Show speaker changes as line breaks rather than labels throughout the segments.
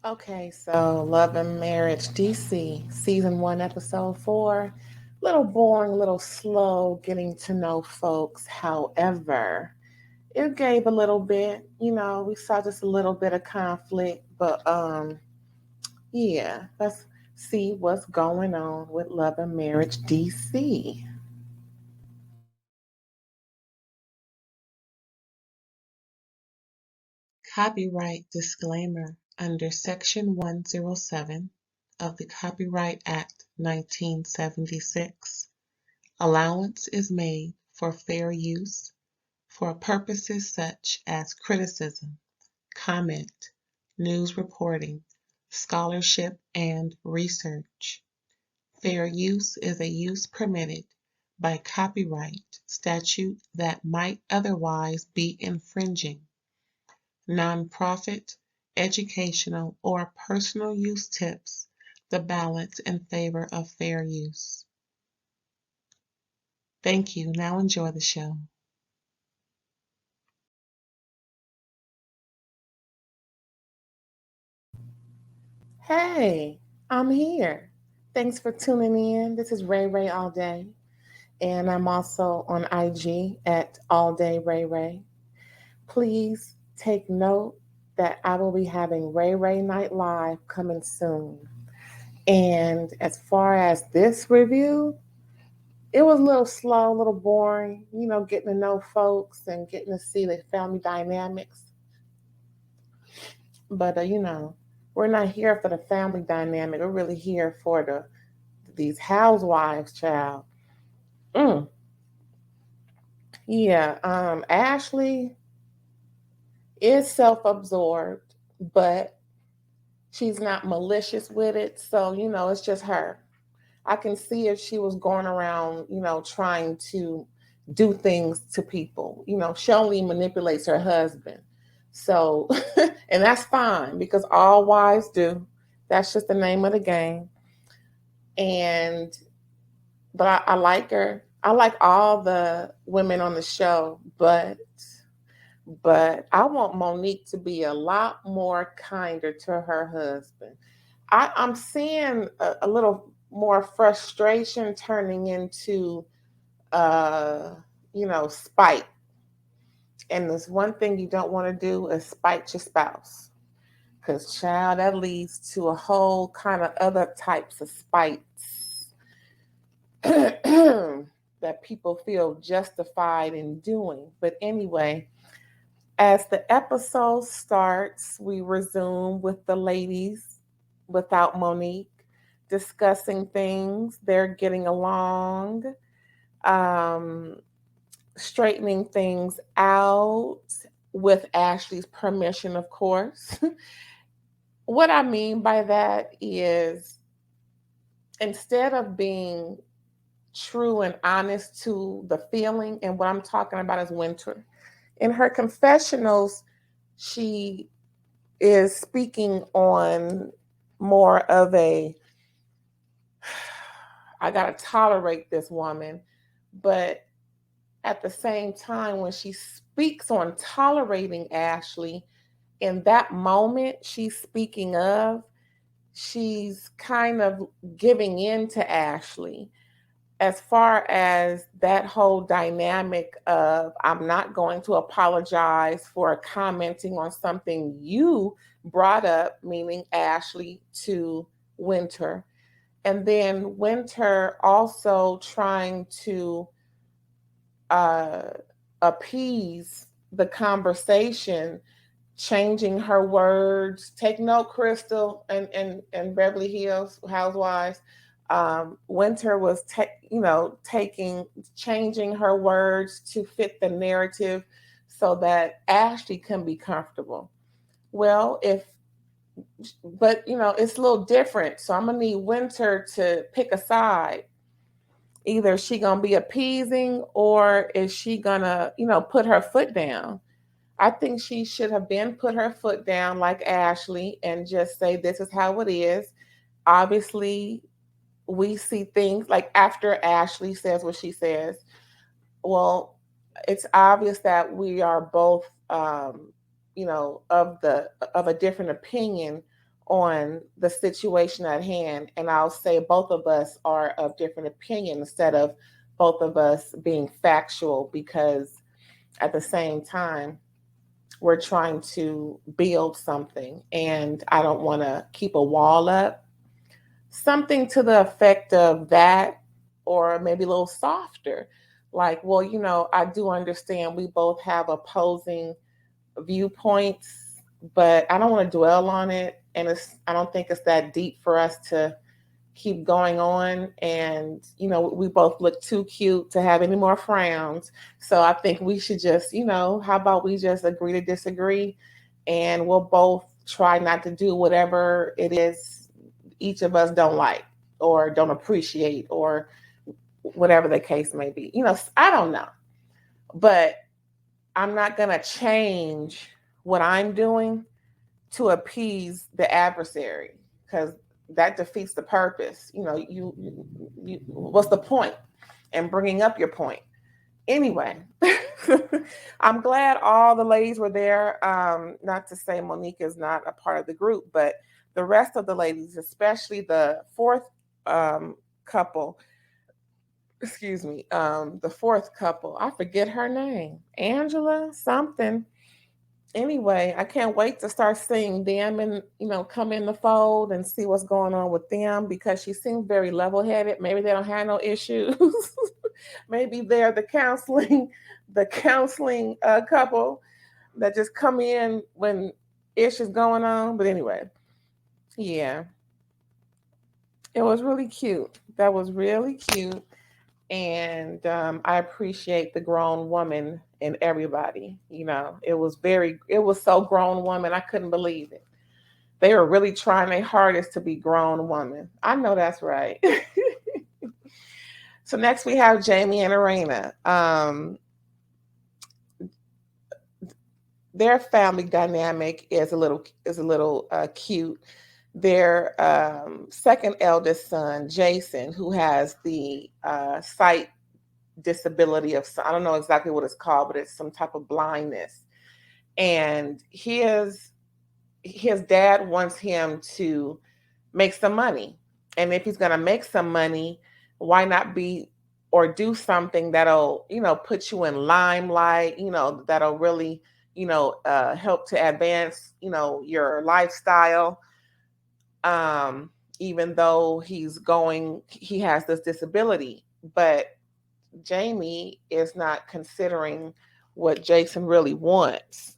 Okay, so Love and Marriage DC, season one, episode four. Little boring, little slow getting to know folks. However, it gave a little bit, we saw just a little bit of conflict, but yeah, let's see what's going on with Love and Marriage DC.
Copyright disclaimer under Section 107 of the Copyright Act 1976. Allowance is made for fair use for purposes such as criticism, comment, news reporting, scholarship, and research. Fair use is a use permitted by copyright statute that might otherwise be infringing. Nonprofit, educational, or personal use tips the balance in favor of fair use. Thank you. Now enjoy the show.
Hey, I'm here. Thanks for tuning in. This is Ray Ray All Day, and I'm also on IG at All Day Ray Ray. Please take note that I will be having Ray Ray Night Live coming soon. And as far as this review, it was a little slow, a little boring, getting to know folks and getting to see the family dynamics. But, we're not here for the family dynamic. We're really here for these housewives, child. Mm, yeah, Ashley is self-absorbed, but she's not malicious with it. So, it's just her. I can see if she was going around, trying to do things to people. She only manipulates her husband. So, and that's fine because all wives do. That's just the name of the game. And, but I like her. I like all the women on the show, but I want Monique to be a lot more kinder to her husband. I'm seeing a little more frustration turning into, uh, spite. And there's one thing you don't want to do is spite your spouse. Because, child, that leads to a whole kind of other types of spites that people feel justified in doing. But anyway, as the episode starts, we resume with the ladies without Monique discussing things. They're getting along, um, straightening things out with Ashley's permission, of course. What I mean by that is instead of being true and honest to the feeling, and what I'm talking about is Winter. In her confessionals, she is speaking on more of a I gotta tolerate this woman, but at the same time, when she speaks on tolerating Ashley, in that moment she's speaking of, she's kind of giving in to Ashley as far as that whole dynamic of I'm not going to apologize for commenting on something you brought up, meaning Ashley, to Winter. And then Winter also trying to uh, appease the conversation, changing her words. Take note, Crystal and Beverly Hills Housewives. Winter was, changing her words to fit the narrative so that Ashley can be comfortable. Well, it's a little different. So I'm gonna need Winter to pick a side. Either she gonna be appeasing or is she gonna, put her foot down? I think she should have been put her foot down like Ashley and just say this is how it is. Obviously, we see things like after Ashley says what she says. Well, it's obvious that we are both, of a different opinion on the situation at hand. And I'll say both of us are of different opinion instead of both of us being factual, because at the same time, we're trying to build something and I don't want to keep a wall up. Something to the effect of that, or maybe a little softer. Like, well, I do understand we both have opposing viewpoints, but I don't want to dwell on it. And I don't think it's that deep for us to keep going on. And, we both look too cute to have any more frowns. So I think we should just, how about we just agree to disagree, and we'll both try not to do whatever it is each of us don't like or don't appreciate, or whatever the case may be. I don't know. But I'm not going to change what I'm doing to appease the adversary, because that defeats the purpose. You what's the point in bringing up your point? Anyway, I'm glad all the ladies were there. Not to say Monique is not a part of the group, but the rest of the ladies, especially the fourth couple, excuse me, the fourth couple, I forget her name, Angela something. Anyway, I can't wait to start seeing them and come in the fold and see what's going on with them, because she seems very level-headed. Maybe they don't have no issues. Maybe they're the counseling couple that just come in when issues going on. But anyway, yeah, it was really cute. That was really cute. And I appreciate the grown woman in everybody. It was so grown woman. I couldn't believe it. They were really trying their hardest to be grown woman. I know that's right. So next we have Jamie and Arena. Their family dynamic is a little cute. Their second eldest son, Jason, who has the sight disability of, I don't know exactly what it's called, but it's some type of blindness. And his dad wants him to make some money. And if he's going to make some money, why not be or do something that'll, put you in limelight, that'll really, help to advance, your lifestyle. Even though he has this disability, but Jamie is not considering what Jason really wants.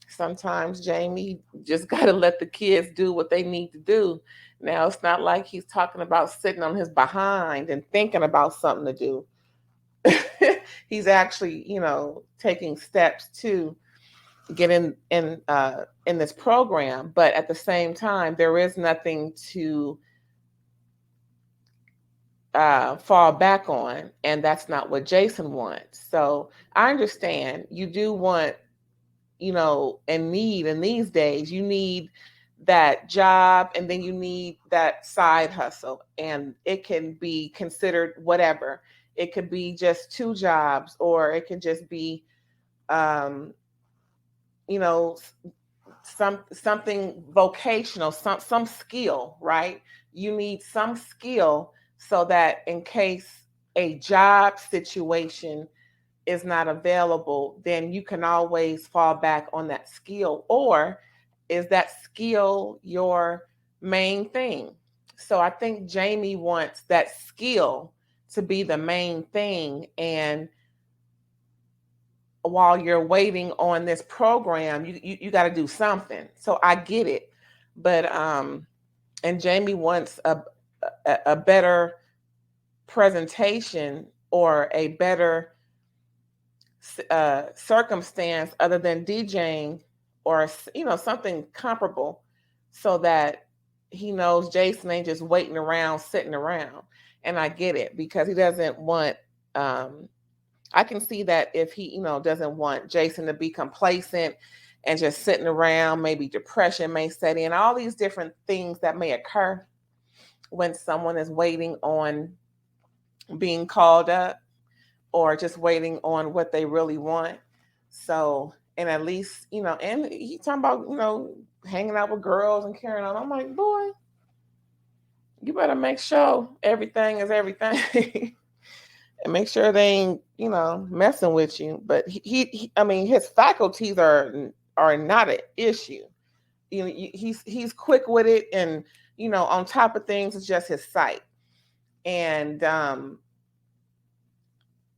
Sometimes Jamie just got to let the kids do what they need to do. Now, it's not like he's talking about sitting on his behind and thinking about something to do. He's actually, taking steps to get in this program, but at the same time, there is nothing to fall back on, and that's not what Jason wants. So I understand you do want, and need in these days, you need that job, and then you need that side hustle, and it can be considered whatever. It could be just two jobs, or it can just be, um, you know, something vocational, some skill, right? You need some skill so that in case a job situation is not available, then you can always fall back on that skill. Or is that skill your main thing? So I think Jamie wants that skill to be the main thing. And while you're waiting on this program, you got to do something. So I get it. But and Jamie wants a better presentation, or a better circumstance other than DJing, or something comparable, so that he knows Jason ain't just waiting around, sitting around. And I get it, because he doesn't want, I can see that if he doesn't want Jason to be complacent and just sitting around, maybe depression may set in, all these different things that may occur when someone is waiting on being called up, or just waiting on what they really want. So And at least, and he talking about, hanging out with girls and carrying on. I'm like, boy, you better make sure everything is everything. And make sure they ain't, messing with you. But I mean, his faculties are not an issue. He's quick with it, and on top of things, it's just his sight. And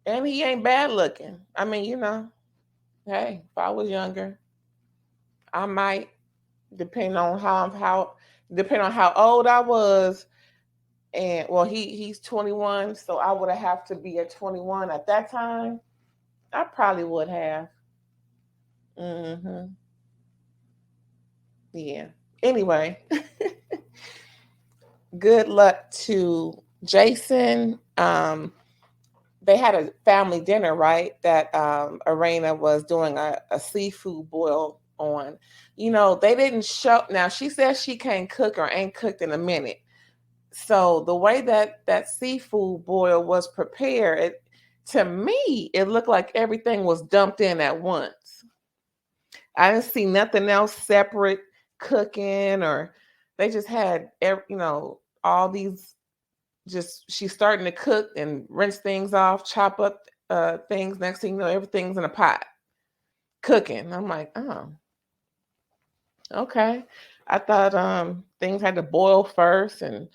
he ain't bad looking. I mean, hey, if I was younger, I might, depending on depending on how old I was. And well, he's 21, so I would have to be at 21 at that time. I probably would have. Hmm. Yeah. Anyway, good luck to Jason. They had a family dinner, right? That Arena was doing a seafood boil on. They didn't show. Now she says she can't cook or ain't cooked in a minute. So the way that seafood boil was prepared, to me, it looked like everything was dumped in at once. I didn't see nothing else separate cooking, or they just had all these, just she's starting to cook and rinse things off, chop up things. Next thing you know, everything's in a pot cooking. I'm like, oh, okay. I thought things had to boil first and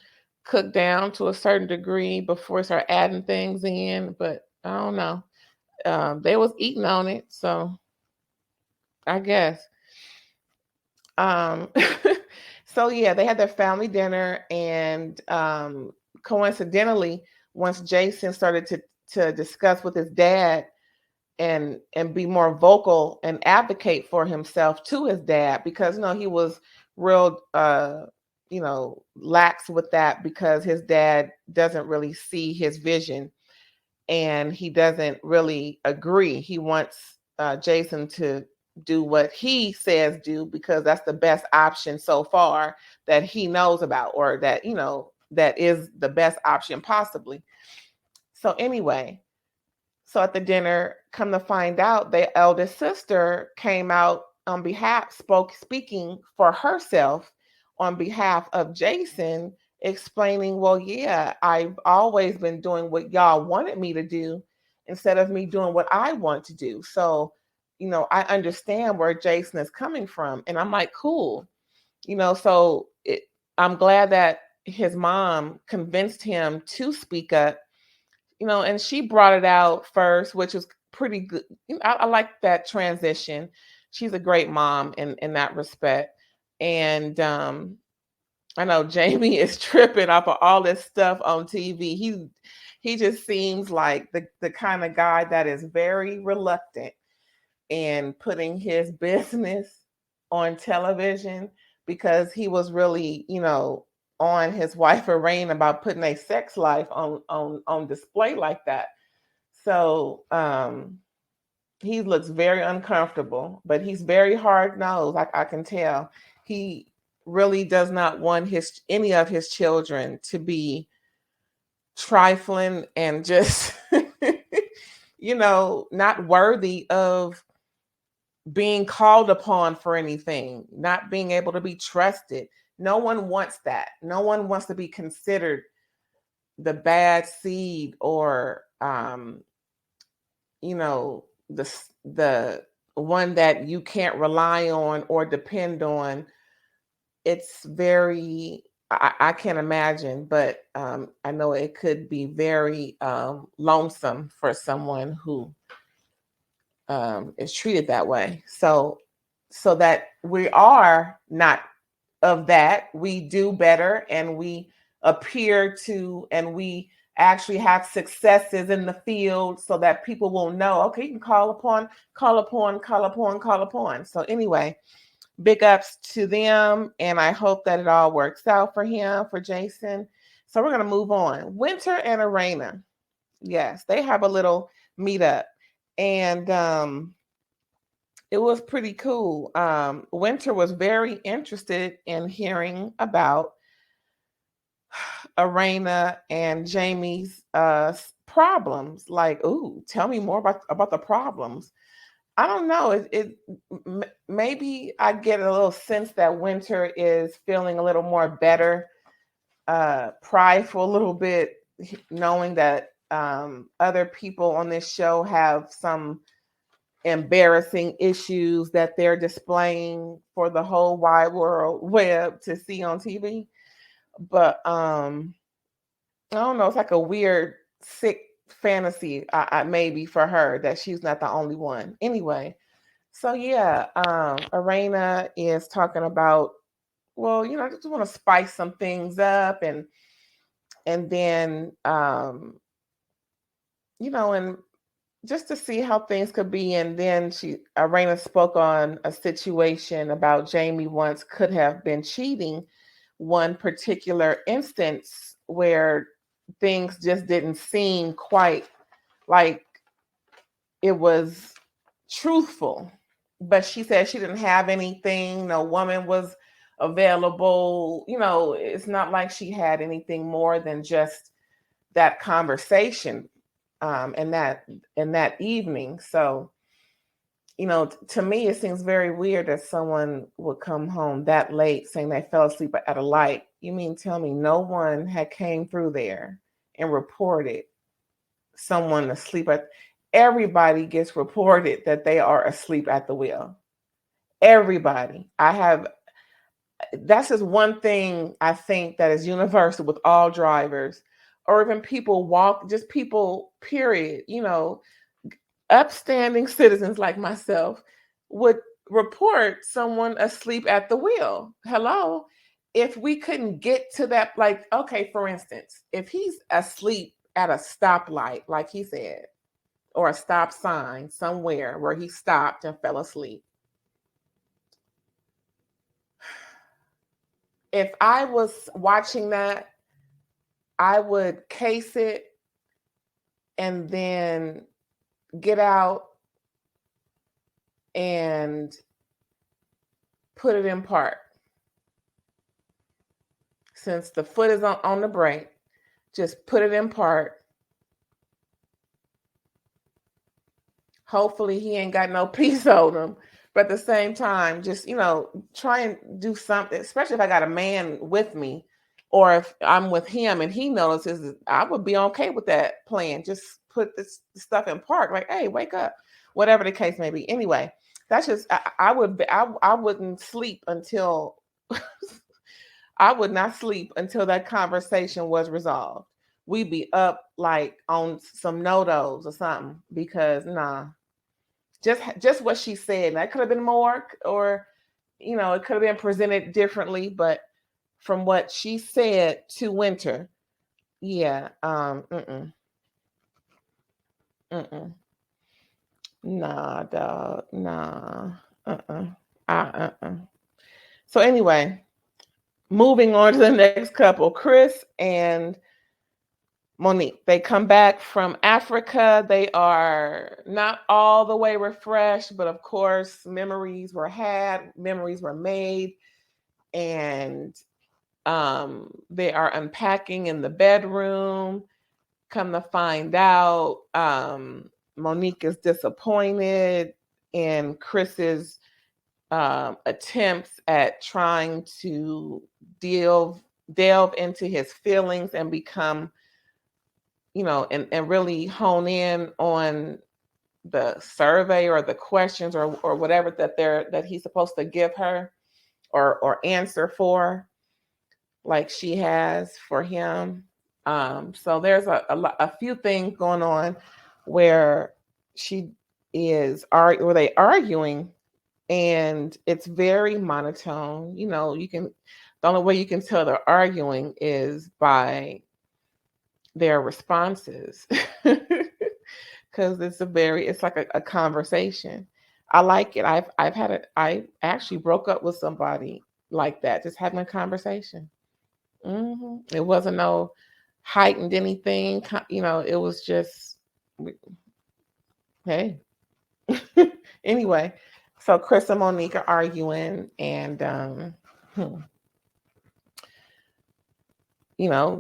cook down to a certain degree before I start adding things in, but I don't know. They was eating on it, so I guess. Um, so yeah, they had their family dinner, and coincidentally, once Jason started to discuss with his dad and be more vocal and advocate for himself to his dad, because he was real lax with that, because his dad doesn't really see his vision, and he doesn't really agree. He wants Jason to do what he says do, because that's the best option so far that he knows about, or that that is the best option possibly. So anyway, so at the dinner, come to find out, the eldest sister came out on behalf, speaking for herself on behalf of Jason, explaining, well, yeah, I've always been doing what y'all wanted me to do instead of me doing what I want to do. So, I understand where Jason is coming from. And I'm like, cool. So I'm glad that his mom convinced him to speak up, and she brought it out first, which was pretty good. I like that transition. She's a great mom in that respect. And I know Jamie is tripping off of all this stuff on TV. He just seems like the kind of guy that is very reluctant in putting his business on television, because he was really, on his wife Elaine about putting a sex life on display like that. So he looks very uncomfortable, but he's very hard nosed. I can tell he really does not want any of his children to be trifling and just not worthy of being called upon for anything, not being able to be trusted. No one wants that. No one wants to be considered the bad seed, or the the one that you can't rely on or depend on. It's very, I can't imagine, but I know it could be very lonesome for someone who is treated that way. So that we are not of that, we do better, and we appear to, and we actually have successes in the field, so that people will know, okay, you can call upon, call upon, call upon, call upon. So anyway, big ups to them, and I hope that it all works out for him, for Jason. So we're going to move on. Winter and Arena, yes, they have a little meetup, and it was pretty cool. Winter was very interested in hearing about Arena and Jamie's problems. Like, ooh, tell me more about the problems. I don't know. Maybe I get a little sense that Winter is feeling a little more better, prideful a little bit, knowing that other people on this show have some embarrassing issues that they're displaying for the whole wide world web to see on TV. But I don't know. It's like a weird, sick fantasy, maybe for her that she's not the only one. Anyway, so yeah, Arena is talking about, well, I just want to spice some things up, and then and just to see how things could be. And then Arena spoke on a situation about Jamie once could have been cheating, one particular instance where things just didn't seem quite like it was truthful. But she said she didn't have anything, no woman was available. It's not like she had anything more than just that conversation, and that evening. So, to me, it seems very weird that someone would come home that late saying they fell asleep at a light. You mean tell me no one had came through there and reported someone asleep at? Everybody gets reported that they are asleep at the wheel. Everybody. That's just one thing I think that is universal with all drivers, or even just people, period. Upstanding citizens like myself would report someone asleep at the wheel. Hello? If we couldn't get to that, like, okay, for instance, if he's asleep at a stoplight, like he said, or a stop sign somewhere where he stopped and fell asleep. If I was watching that, I would case it and then get out and put it in park. Since the foot is on the brake, just put it in park. Hopefully he ain't got no piece on him. But at the same time, just, try and do something, especially if I got a man with me, or if I'm with him and he notices, I would be okay with that plan. Just put this stuff in park, like, hey, wake up, whatever the case may be. Anyway, that's just, I wouldn't sleep until, I would not sleep until that conversation was resolved. We'd be up like on some no-dos or something, because nah, just what she said. That could have been more, or it could have been presented differently, but from what she said to Winter, yeah, nah, dog, nah, So anyway, moving on to the next couple, Chris and Monique. They come back from Africa. They are not all the way refreshed, but of course, memories were made, and they are unpacking in the bedroom. Come to find out, Monique is disappointed in Chris's attempts at trying to delve into his feelings and become, and really hone in on the survey or the questions or whatever that he's supposed to give her or answer for, like she has for him. So there's a few things going on where where they arguing, and it's very monotone. The only way you can tell they're arguing is by their responses, because it's like a conversation. I like it. I actually broke up with somebody like that, just having a conversation. It wasn't no heightened anything. It was just, hey. Anyway, so Chris and Monique are arguing, and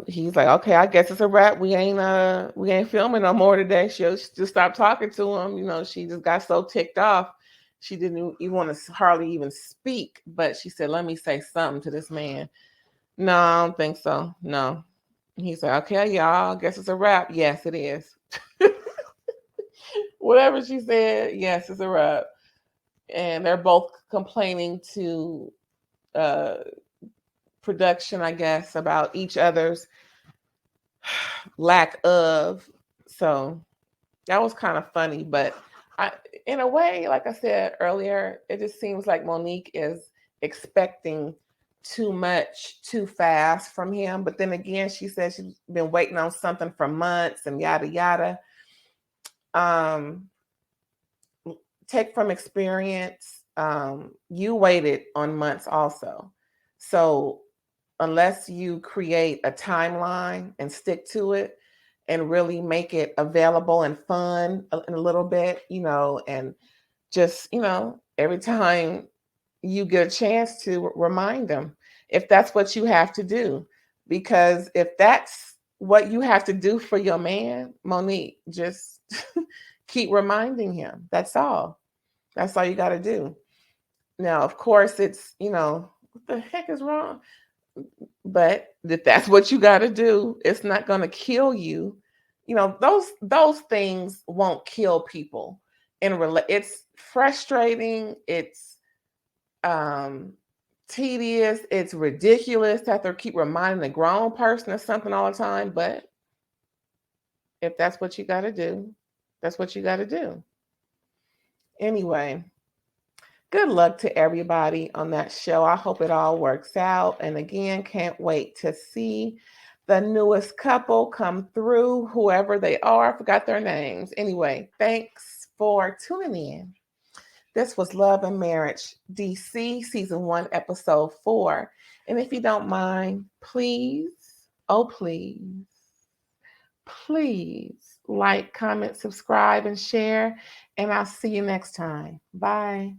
he's like, okay, I guess it's a wrap. We ain't filming no more today. She just stopped talking to him. She just got so ticked off. She didn't even want to hardly even speak, but she said, let me say something to this man. No, I don't think so. No. He's like, okay, y'all, I guess it's a wrap. Yes, it is. Whatever she said, yes, it's a wrap. And they're both complaining to uh, production, I guess, about each other's lack of. So that was kind of funny, but I, in a way, like I said earlier, it just seems like Monique is expecting too much too fast from him. But then again, she said she's been waiting on something for months and yada yada. Um, take from experience. You waited on months also, so unless you create a timeline and stick to it and really make it available and fun in a little bit, and just, every time you get a chance to remind them, if that's what you have to do. Because if that's what you have to do for your man, Monique, just keep reminding him. That's all. That's all you got to do. Now, of course, it's, what the heck is wrong? But if that's what you got to do, it's not going to kill you. Those things won't kill people. It's frustrating. It's um, tedious. It's ridiculous to have to keep reminding a grown person of something all the time. But if that's what you got to do, that's what you got to do. Anyway, good luck to everybody on that show. I hope it all works out. And again, can't wait to see the newest couple come through, whoever they are. I forgot their names. Anyway, thanks for tuning in. This was Love and Marriage DC, Season 1, Episode 4. And if you don't mind, please, oh please, please like, comment, subscribe, and share. And I'll see you next time. Bye.